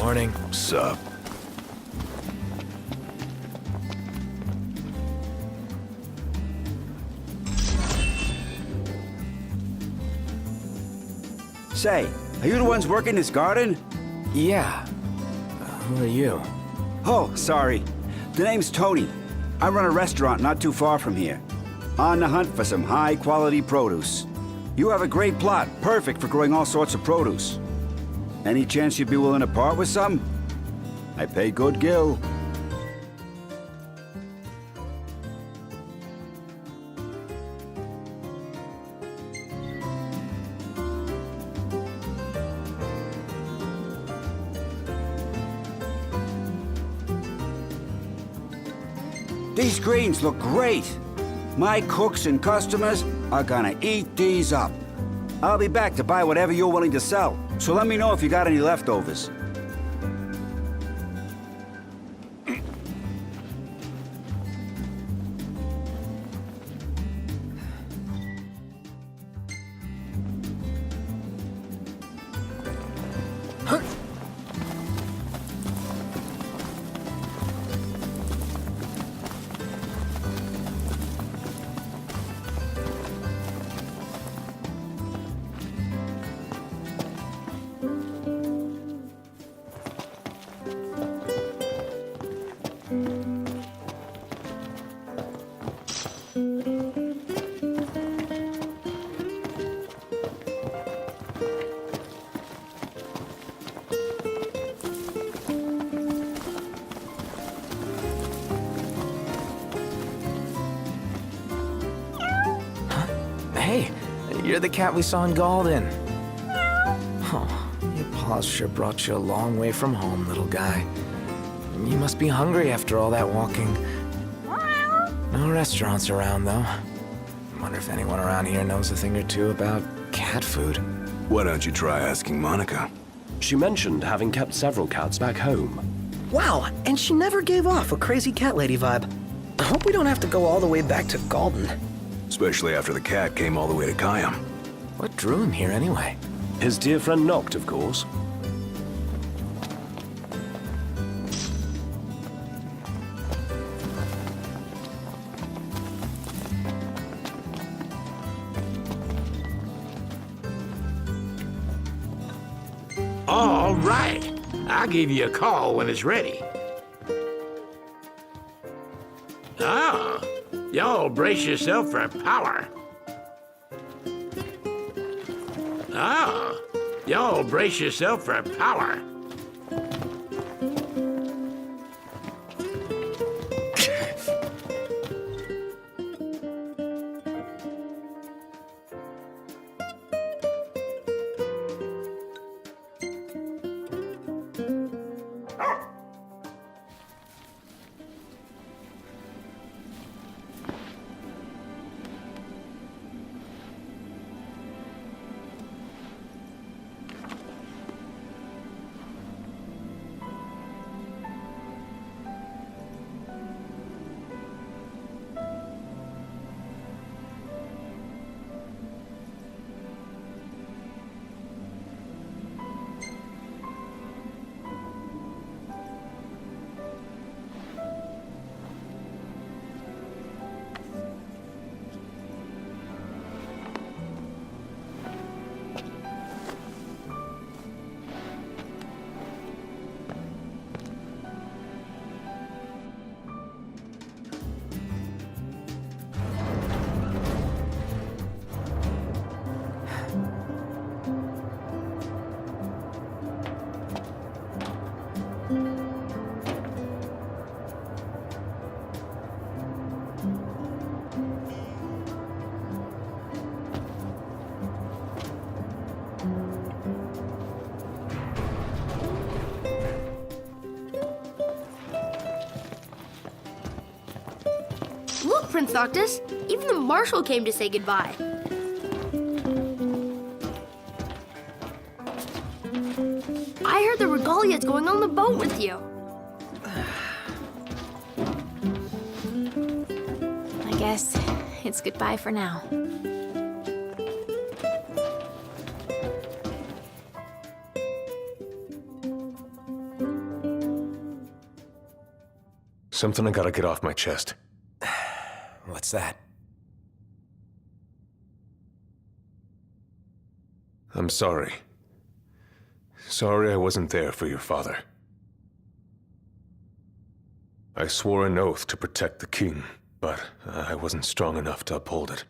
Morning. Sup? Say, are you the ones working this garden? Yeah. Who are you? Oh, sorry. The name's Tony. I run a restaurant not too far from here. On the hunt for some high-quality produce. You have a great plot, perfect for growing all sorts of produce. Any chance you'd be willing to part with some? I pay good gill. These greens look great. My cooks and customers are gonna eat these up. I'll be back to buy whatever you're willing to sell, so let me know if you got any leftovers. Hey, you're the cat we saw in Galden. Oh, your paws sure brought you a long way from home, little guy. You must be hungry after all that walking. No restaurants around, though. Wonder if anyone around here knows a thing or two about cat food. Why don't you try asking Monica? She mentioned having kept several cats back home. Wow, and she never gave off a crazy cat lady vibe. I hope we don't have to go all the way back to Galden. Especially after the cat came all the way to Kayam. What drew him here anyway? His dear friend knocked, of course. All right. I'll give you a call when it's ready. Ah, y'all brace yourself for power. Ah, y'all brace yourself for power. Look, Prince Noctis, even the marshal came to say goodbye. I heard the regalia's going on the boat with you. I guess it's goodbye for now. something I gotta get off my chest. What's that? I'm sorry. Sorry I wasn't there for your father. I swore an oath to protect the king, but I wasn't strong enough to uphold it.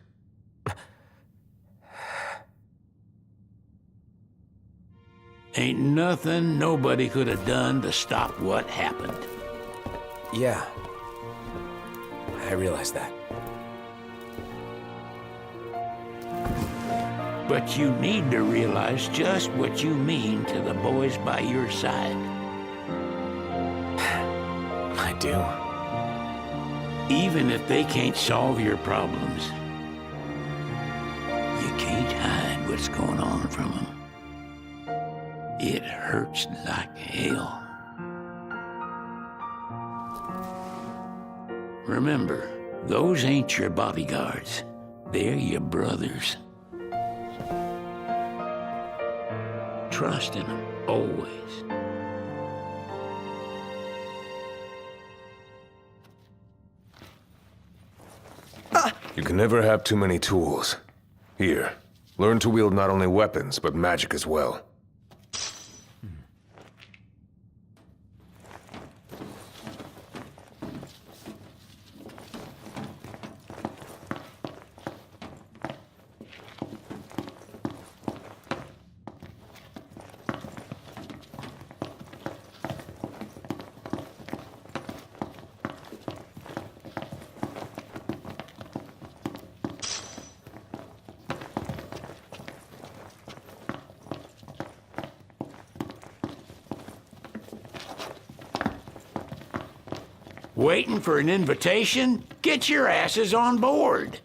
Ain't nothing nobody could have done to stop what happened. Yeah. I realize that. But you need to realize just what you mean to the boys by your side. I do. Even if they can't solve your problems, you can't hide what's going on from them. It hurts like hell. Remember, those ain't your bodyguards. They're your brothers. Trust in them, always. You can never have too many tools. Here, learn to wield not only weapons, but magic as well. Waiting for an invitation? Get your asses on board.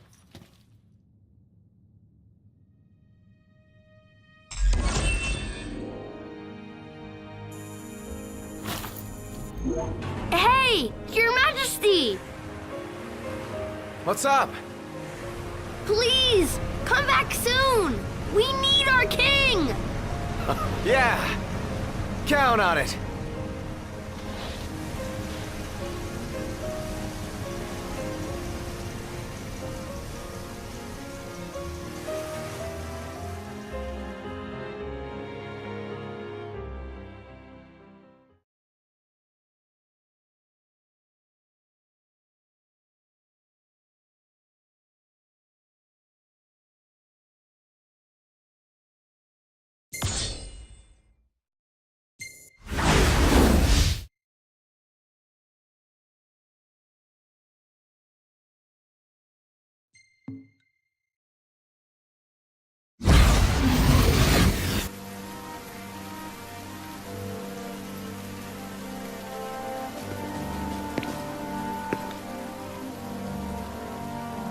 Hey, Your Majesty! What's up? Please, come back soon! We need our king! Yeah. Count on it.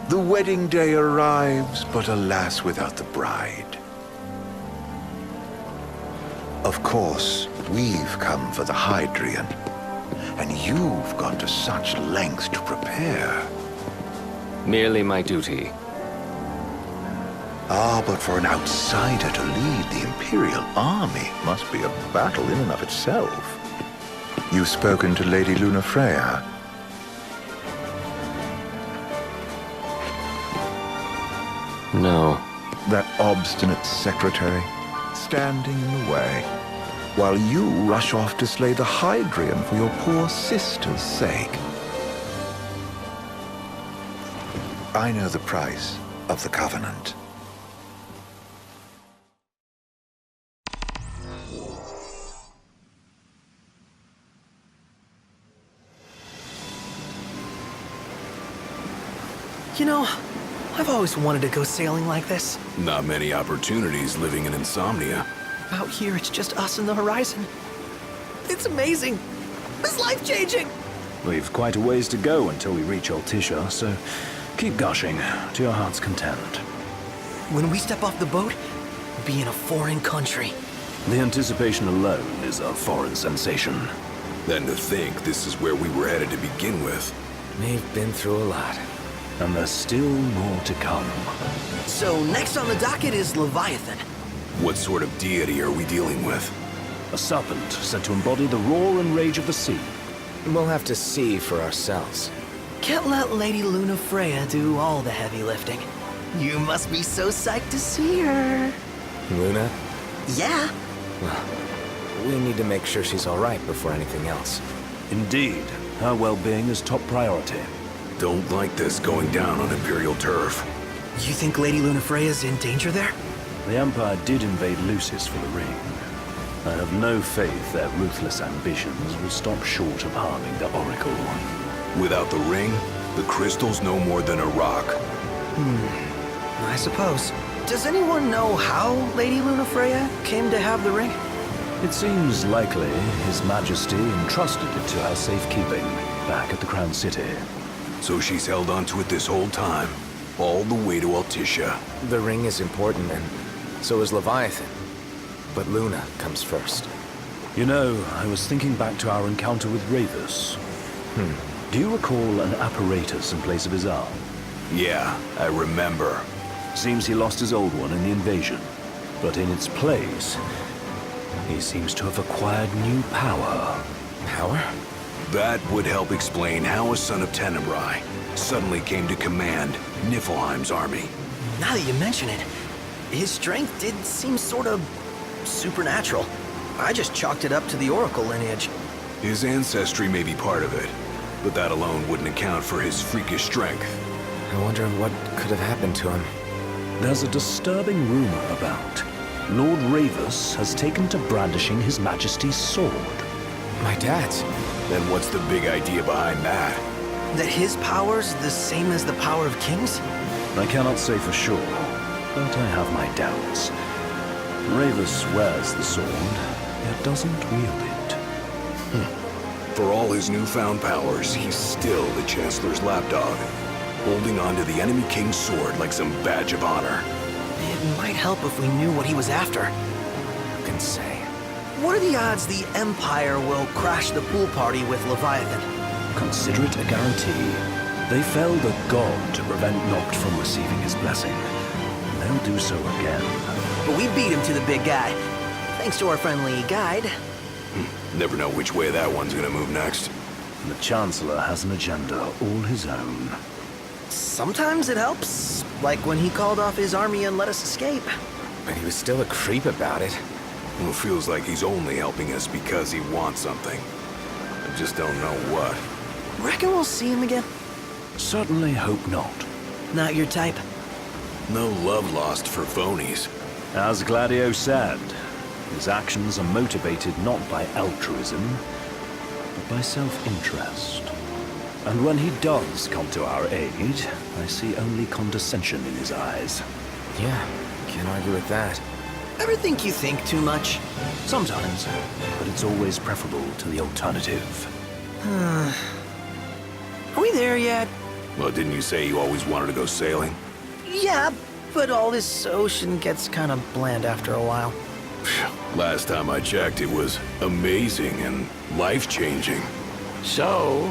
The wedding day arrives, but alas, without the bride. Of course, we've come for the Hydrian, and you've gone to such lengths to prepare. Merely my duty. Ah, but for an outsider to lead the Imperial army must be a battle in and of itself. You've spoken to Lady Lunafreya. No. That obstinate secretary, standing in the way, while you rush off to slay the Hydrian for your poor sister's sake. I know the price of the Covenant. You know, I've always wanted to go sailing like this. Not many opportunities living in Insomnia. Out here, it's just us and the horizon. It's amazing. It's life-changing. We've quite a ways to go until we reach Altissia, so keep gushing to your heart's content. When we step off the boat, we'll be in a foreign country. The anticipation alone is a foreign sensation. Then to think this is where we were headed to begin with. We've been through a lot. And there's still more to come. So next on the docket is Leviathan. What sort of deity are we dealing with? A serpent said to embody the roar and rage of the sea. We'll have to see for ourselves. Can't let Lady Luna Freya do all the heavy lifting. You must be so psyched to see her. Luna, Yeah. we need to make sure she's all right before anything else. Indeed, her well-being is top priority. Don't like this going down on Imperial turf. You think Lady Luna Freya's in danger there? The Empire did invade Lucis for the ring. I have no faith their ruthless ambitions will stop short of harming the Oracle. Without the ring, the crystal's no more than a rock. I suppose. Does anyone know how Lady Luna Freya came to have the ring? It seems likely His Majesty entrusted it to her safekeeping back at the Crown City. So she's held onto it this whole time, all the way to Altissia. The ring is important, and so is Leviathan. But Luna comes first. You know, I was thinking back to our encounter with Ravus. Do you recall an apparatus in place of his arm? Yeah, I remember. Seems he lost his old one in the invasion. But in its place, he seems to have acquired new power. Power? That would help explain how a son of Tenebrae suddenly came to command Niflheim's army. Now that you mention it, his strength did seem sort of supernatural. I just chalked it up to the Oracle lineage. His ancestry may be part of it, but that alone wouldn't account for his freakish strength. I wonder what could have happened to him. There's a disturbing rumor about Lord Ravus has taken to brandishing His Majesty's sword. My dad's. Then what's the big idea behind that? That his power's the same as the power of kings? I cannot say for sure, but I have my doubts. Ravus wears the sword, yet doesn't wield it. For all his newfound powers, he's still the Chancellor's lapdog, holding on to the enemy king's sword like some badge of honor. It might help if we knew what he was after. Who can say? What are the odds the Empire will crash the pool party with Leviathan? Consider it a guarantee. They felled a god to prevent Noct from receiving his blessing. They'll do so again. But we beat him to the big guy. Thanks to our friendly guide. Never know which way that one's gonna move next. The Chancellor has an agenda all his own. Sometimes it helps, like when he called off his army and let us escape. But he was still a creep about it. Well, it feels like he's only helping us because he wants something. I just don't know what. Reckon we'll see him again? Certainly hope not. Not your type. No love lost for phonies. As Gladio said, his actions are motivated not by altruism, but by self-interest. And when he does come to our aid, I see only condescension in his eyes. Yeah, can't argue with that. Ever think you think too much? Sometimes, but it's always preferable to the alternative. Are we there yet? Well, didn't you say you always wanted to go sailing? Yeah, but all this ocean gets kind of bland after a while. Last time I checked, it was amazing and life-changing. So,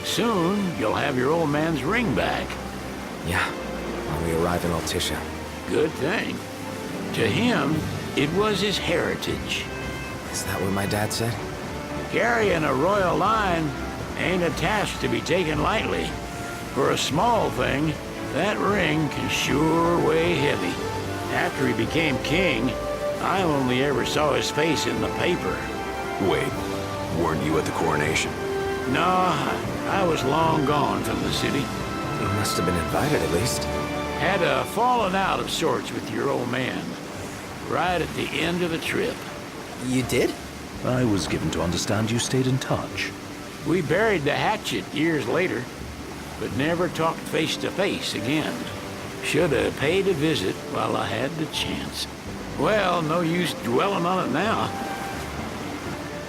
soon you'll have your old man's ring back. Yeah, when we arrive in Altissia. Good thing. To him, it was his heritage. Is that what my dad said? Carrying a royal line ain't a task to be taken lightly. For a small thing, that ring can sure weigh heavy. After he became king, I only ever saw his face in the paper. Wait, weren't you at the coronation? No, I was long gone from the city. You must have been invited at least. Had a falling out of sorts with your old man. Right at the end of the trip. You did? I was given to understand you stayed in touch. We buried the hatchet years later, but never talked face to face again. Should have paid a visit while I had the chance. Well, no use dwelling on it now.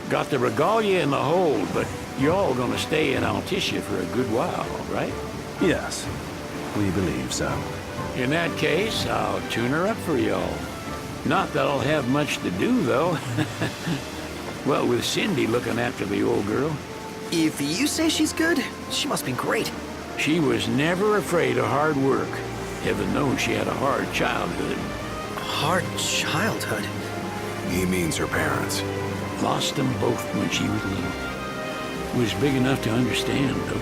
Got the regalia in the hold, but y'all gonna stay in Altissia for a good while, right? Yes, we believe so. In that case, I'll tune her up for y'all. Not that I'll have much to do, though. Well, with Cindy looking after the old girl. If you say she's good, she must be great. She was never afraid of hard work. Heaven knows she had a hard childhood. Hard childhood? He means her parents. Lost them both when she was little. was big enough to understand, though.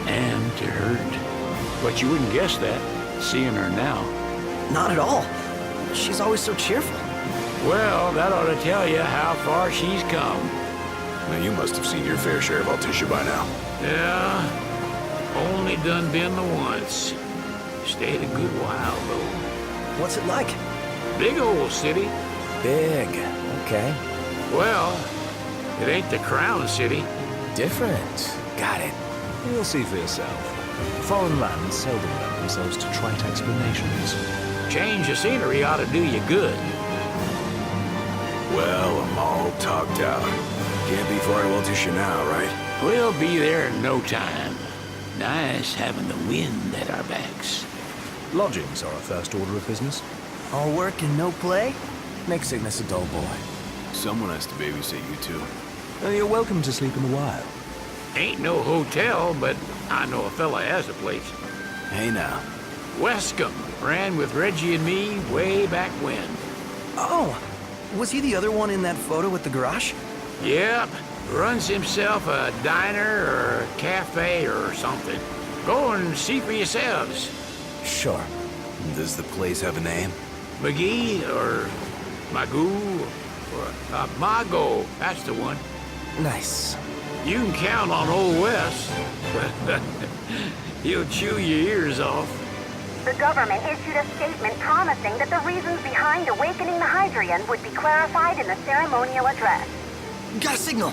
And to hurt. But you wouldn't guess that, seeing her now. Not at all. She's always so cheerful. Well, that ought to tell you how far she's come. Now, you must have seen your fair share of Altissia by now. Yeah, only done been the once. Stayed a good while, though. What's it like? Big old city. Big. Okay. Well, it ain't the Crown City. Different. Got it. You'll see for yourself. Foreign lands seldom lend themselves to trite explanations. Change of scenery ought to do you good. Well, I'm all talked out. Can't be far to Altissia now, right? We'll be there in no time. Nice having the wind at our backs. Lodgings are a first order of business. All work and no play? Make Cygnus a dull boy. Someone has to babysit you two. You're welcome to sleep in the wild. Ain't no hotel, but I know a fella has a place. Hey now. Wescombe ran with Reggie and me way back when. Oh, was he the other one in that photo at the garage? Yep, runs himself a diner or a cafe or something. Go and see for yourselves. Sure. Does the place have a name? McGee or Magoo or Mago, that's the one. Nice. You can count on Old Wes. He'll chew your ears off. The government issued a statement promising that the reasons behind awakening the Hydrian would be clarified in the ceremonial address. Got a signal.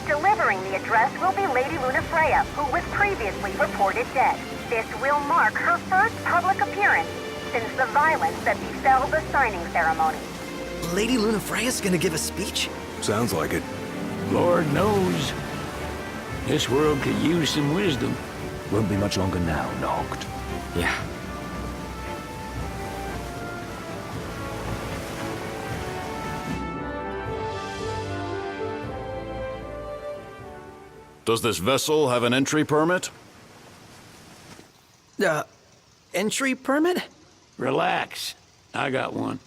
Delivering the address will be Lady Lunafreya, who was previously reported dead. This will mark her first public appearance since the violence that befell the signing ceremony. Lady Lunafreya's gonna give a speech? Sounds like it. Lord knows. This world could use some wisdom. Won't be much longer now, Noct. Yeah. Does this vessel have an entry permit? Entry permit? Relax. I got one.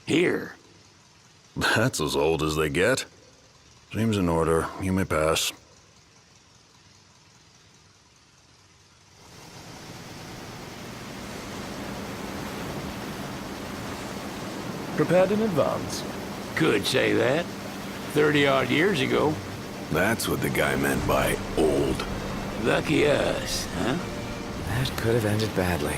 Here. That's as old as they get. Seems in order. You may pass. Prepared in advance. Could say that. 30-odd years ago. That's what the guy meant by old. Lucky us, huh? That could have ended badly.